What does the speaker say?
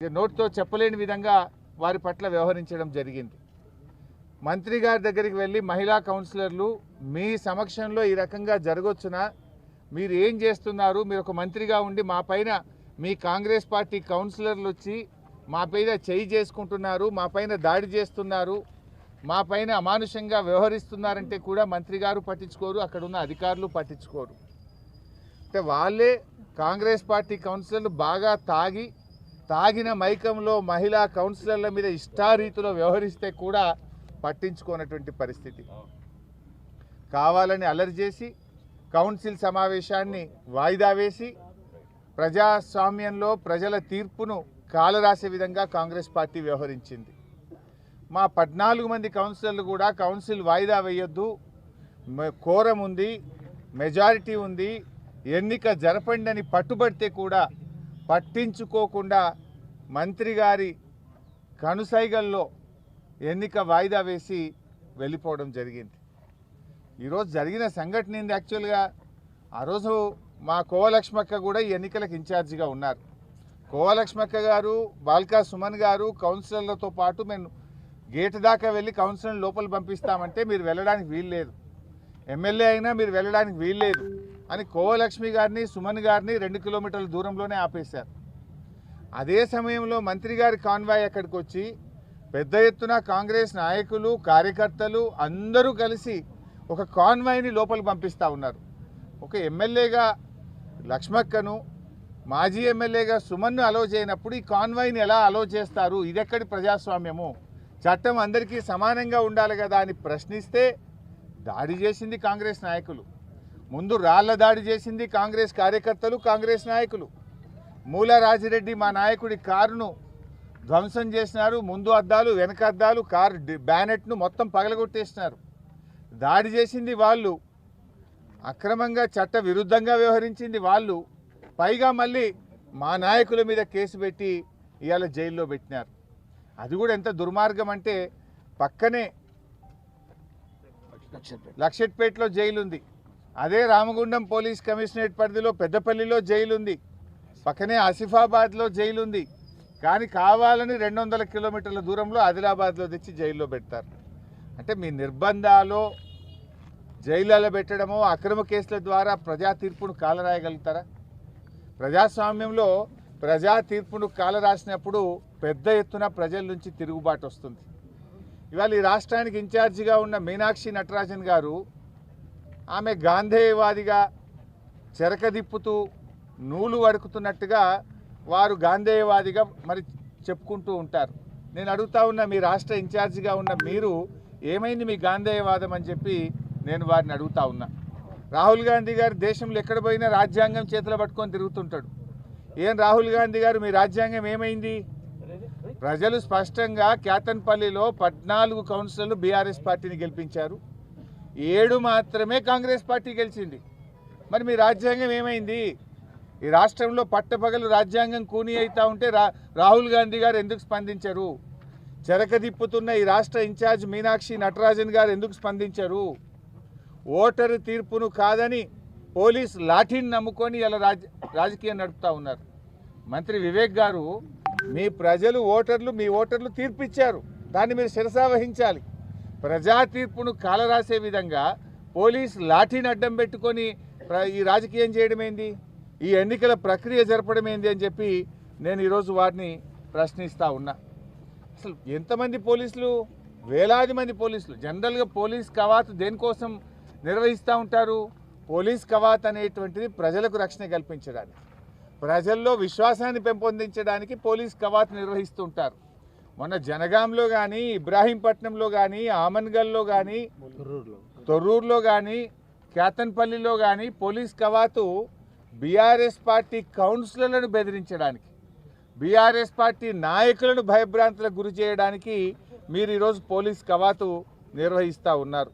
నోటితో చెప్పలేని విధంగా వారి పట్ల వ్యవహరించడం జరిగింది. మంత్రి గారి దగ్గరికి వెళ్ళి మహిళా కౌన్సిలర్లు మీ సమక్షంలో ఈ రకంగా జరగొచ్చునా, మీరు ఏం చేస్తున్నారు, మీరు ఒక మంత్రిగా ఉండి మా పైన మీ కాంగ్రెస్ పార్టీ కౌన్సిలర్లు వచ్చి మా పైన చేయి చేసుకుంటున్నారు, మా పైన దాడి చేస్తున్నారు, మా పైన అమానుషంగా వ్యవహరిస్తున్నారంటే కూడా మంత్రి గారు పట్టించుకోరు, అక్కడ ఉన్న అధికారులు పట్టించుకోరు. అంటే వాళ్ళే కాంగ్రెస్ పార్టీ కౌన్సిలర్లు బాగా తాగిన మైకంలో మహిళా కౌన్సిలర్ల మీద ఇష్టారీతిలో వ్యవహరిస్తే కూడా పట్టించుకోనటువంటి పరిస్థితి. కావాలని అలర్ట్ చేసి కౌన్సిల్ సమావేశాన్ని వాయిదా వేసి ప్రజాస్వామ్యంలో ప్రజల తీర్పును కాలరాసే విధంగా కాంగ్రెస్ పార్టీ వ్యవహరించింది. మా 14 మంది కౌన్సిలర్లు కూడా కౌన్సిల్ వాయిదా వేయొద్దు, కోరం ఉంది, మెజారిటీ ఉంది, ఎన్నిక జరపండి అని పట్టుబడితే కూడా పట్టించుకోకుండా మంత్రి గారి కనుసైగల్లో ఎన్నిక వాయిదా వేసి వెళ్ళిపోవడం జరిగింది. ఈరోజు జరిగిన సంఘటన ఏంది? యాక్చువల్గా ఆ రోజు మా కోవలక్ష్మక్క కూడా ఈ ఎన్నికలకు ఇన్ఛార్జిగా ఉన్నారు. కోవలక్ష్మక్క గారు, బాల్కా సుమన్ గారు కౌన్సిలర్లతో పాటు మేము గేటు దాకా వెళ్ళి కౌన్సిలర్ లోపల పంపిస్తామంటే మీరు వెళ్ళడానికి వీల్లేదు, ఎమ్మెల్యే అయినా మీరు వెళ్ళడానికి వీల్లేదు అని కోవలక్ష్మి గారిని సుమన్ గారిని 2 కిలోమీటర్ల దూరంలోనే ఆపేశారు. అదే సమయంలో మంత్రి గారి కాన్వాయ్ అక్కడికి వచ్చి పెద్ద ఎత్తున కాంగ్రెస్ నాయకులు, కార్యకర్తలు అందరూ కలిసి ఒక కాన్వాయ్ని లోపలికి పంపిస్తూ ఉన్నారు. ఒక ఎమ్మెల్యేగా లక్ష్మక్కను, మాజీ ఎమ్మెల్యేగా సుమన్ను అలో చేయనప్పుడు ఈ కాన్వాయ్ని ఎలా అలో చేస్తారు? ఇదెక్కడి ప్రజాస్వామ్యము? చట్టం అందరికీ సమానంగా ఉండాలి కదా అని ప్రశ్నిస్తే దాడి చేసింది కాంగ్రెస్ నాయకులు. ముందు రాళ్ల దాడి చేసింది కాంగ్రెస్ కార్యకర్తలు, కాంగ్రెస్ నాయకులు. మూల రాజిరెడ్డి మా నాయకుడి కారును ధ్వంసం చేసినారు. ముందు అద్దాలు, వెనక అద్దాలు, కారు బ్యానెట్ను మొత్తం పగలగొట్టేసినారు. దాడి చేసింది వాళ్ళు, అక్రమంగా చట్ట విరుద్ధంగా వ్యవహరించింది వాళ్ళు. పైగా మళ్ళీ మా నాయకుల మీద కేసు పెట్టి ఇవాళ జైల్లో పెట్టినారు. అది కూడా ఎంత దుర్మార్గం అంటే పక్కనే లక్షట్పేటలో జైలు ఉంది, అదే రామగుండం పోలీస్ కమిషనరేట్ పరిధిలో పెద్దపల్లిలో జైలు ఉంది, పక్కనే ఆసిఫాబాద్లో జైలు ఉంది. కానీ కావాలని 200 కిలోమీటర్ల దూరంలో ఆదిలాబాద్లో తెచ్చి జైల్లో పెడతారు. అంటే మీ నిర్బంధాలు, జైళ్ళలో పెట్టడమో, అక్రమ కేసుల ద్వారా ప్రజా తీర్పును కాలరాయగలుగుతారా? ప్రజాస్వామ్యంలో ప్రజా తీర్పును కాలరాసినప్పుడు పెద్ద ఎత్తున ప్రజల నుంచి తిరుగుబాటు వస్తుంది. ఇవాళ ఈ రాష్ట్రానికి ఇన్ఛార్జిగా ఉన్న మీనాక్షి నటరాజన్ గారు, ఆమె గాంధేయవాదిగా చెరకదిప్పుతూ నూలు వడుకుతున్నట్టుగా వారు గాంధేయవాదిగా మరి చెప్పుకుంటూ ఉంటారు. నేను అడుగుతా ఉన్నా, మీ రాష్ట్ర ఇన్ఛార్జిగా ఉన్న మీరు ఏమైంది మీ గాంధేయవాదం అని చెప్పి నేను వారిని అడుగుతా ఉన్నా. రాహుల్ గాంధీ గారు దేశంలో ఎక్కడ పోయినా రాజ్యాంగం చేతిలో పట్టుకొని తిరుగుతుంటాడు. ఏం రాహుల్ గాంధీ గారు, మీ రాజ్యాంగం ఏమైంది? ప్రజలు స్పష్టంగా కేతన్పల్లిలో 14 కౌన్సిలర్లు బీఆర్ఎస్ పార్టీని గెలిపించారు, 7 మాత్రమే కాంగ్రెస్ పార్టీ గెలిచింది. మరి మీ రాజ్యాంగం ఏమైంది? ఈ రాష్ట్రంలో పట్టపగలు రాజ్యాంగం కూని అవుతా ఉంటే రాహుల్ గాంధీ గారు ఎందుకు స్పందించరు? చెరకదిప్పుతున్న ఈ రాష్ట్ర ఇన్ఛార్జ్ మీనాక్షి నటరాజన్ గారు ఎందుకు స్పందించరు? ఓటరు తీర్పును కాదని పోలీస్ లాఠీని నమ్ముకొని ఇలా రాజకీయం నడుపుతూ ఉన్నారు. మంత్రి వివేక్ గారు, మీ ప్రజలు మీ ఓటర్లు తీర్పిచ్చారు, దాన్ని మీరు శిరసావహించాలి. ప్రజా తీర్పును కాలరాసే విధంగా పోలీస్ లాఠీని అడ్డం పెట్టుకొని ఈ రాజకీయం చేయడం ఏంది? ఈ ఎన్నికల ప్రక్రియ జరపడం ఏంది అని చెప్పి నేను ఈరోజు వారిని ప్రశ్నిస్తూ ఉన్నా. అసలు ఎంతమంది పోలీసులు? వేలాది మంది పోలీసులు. జనరల్గా పోలీస్ కవాతు దేనికోసం నిర్వహిస్తూ ఉంటారు? పోలీస్ కవాత్ అనేటువంటిది ప్రజలకు రక్షణ కల్పించడానికి, ప్రజల్లో విశ్వాసాన్ని పెంపొందించడానికి పోలీస్ కవాత్ నిర్వహిస్తూ ఉంటారు. మొన్న జనగాంలో కానీ, ఇబ్రాహీంపట్నంలో కానీ, ఆమన్గల్లో కానీ, తొర్రూరులో కానీ, కేతన్పల్లిలో కానీ పోలీస్ కవాతు బీఆర్ఎస్ పార్టీ కౌన్సిలర్లను బెదిరించడానికి, బీఆర్ఎస్ పార్టీ నాయకులను భయభ్రాంతులకు గురి చేయడానికి మీరు ఈరోజు పోలీస్ కవాతు నిర్వహిస్తూ ఉన్నారు.